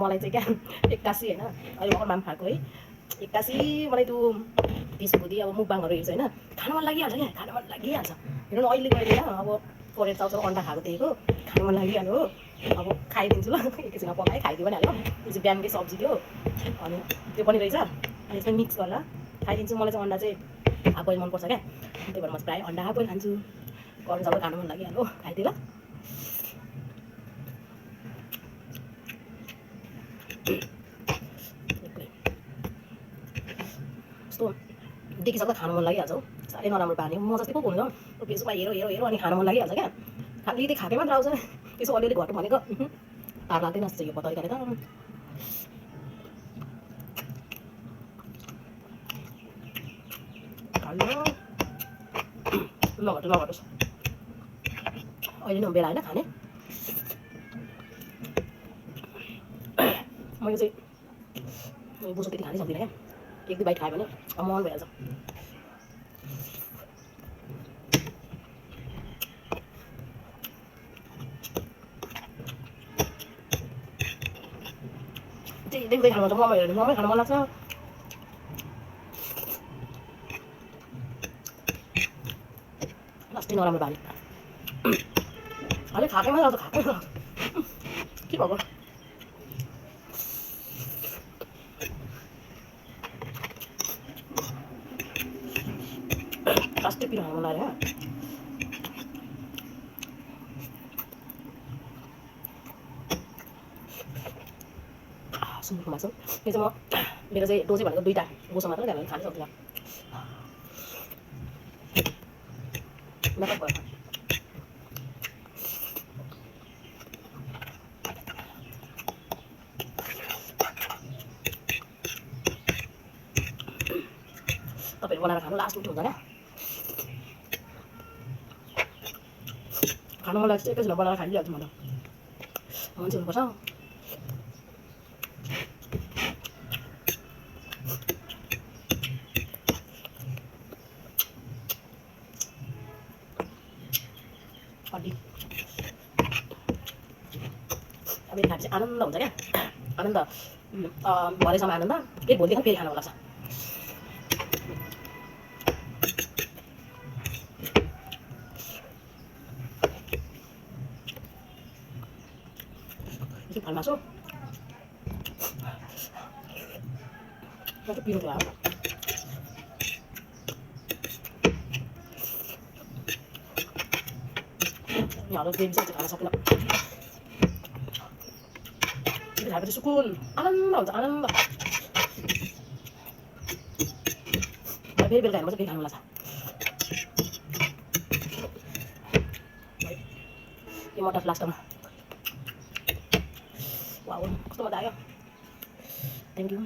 मलाई चाहिँ क्या 81 होइन अहिले भर्खर माम खाएको है 81 मलाई त्यो फेसबुक अब मुकबाङहरू हेर्छु होइन खानु मन लागिहाल्छ क्या खानु मन लागिहाल्छ हेर्नु न अहिले गएर अब कोरियन चाउचाउ अन्डा खाएको देखेको खानु मन लागिहाल्यो हो अब खाइदिन्छु ल एकैछिनमा पकाएँ खाइदियो भने हाल्यो यो चाहिँ बिहानकै सब्जी थियो अनि त्यो पनि रहेछ अनि यसमा मिक्स गरेर खाइदिन्छु मलाई चाहिँ अन्डा चाहिँ हाफ बोइल मनपर्छ क्या त्यही भएर म प्रायः अन्डा हाफ बोइल खान्छु कोरियन चाउचाउ खानु मन लागिहाल्यो खाइदिएँ ल यस्तो देखिसक्दा खानु मन लागिहाल्छ हौ साह्रै नराम्रो बानी म जस्तै पो हुनु फेसबुकमा हेरो अनि खानु मन लागिहाल्छ क्या खालि त्यही खाएकै मात्र आउँछ त्यसो अलिअलि घट्नु भनेको पार लाग्दैन जस्तो यो तरिकाले त नघटोस् अहिले नै बेला होइन खाने मैले चाहिँ बोसो त्यति खानै सक्दिनँ क्या एक दुई बाइट खायो भने मन भइहाल्छ त्यही देख्दै खानु मन ममै खानु मन लाग्छ लास्टै नराम्रो बानी अलिक खाएकैमा आउँछ खाएकैमा के भएको लास्टै पिरो खानु मन लाग्यो सुँगुरको मासु यो चाहिँ म मेरो चाहिँ डोजे भनेको दुईवटा बोसो मात्र त्यहाँ खानु सक्दिनँ नकप भयो तपाईँहरू बनाएर खानु लास्ट मिठो हुन्छ क्या खानु मन लाग्छ एकैछिन बनाएर खाइदिइहाल्छु म त मान्छे हुनुपर्छ हड्डी अब यो खाएपछि आनन्द हुन्छ क्या आनन्द भरेसम्म आनन्द एक भोलिदेखि फेरि खानु मन लाग्छ फलमासु पिरो थियो यहाँहरू ग्रेभी चाहिँ खान सकिनँ त्यो खाएपछि सुकुन आनन्द हुन्छ आनन्द फेरि बेलुका हेर्नु चाहिँ फेरि खानु लाग्छ यो मटर लास्टमा वाउ कस्तो मजा आयो थ्याङ्क यू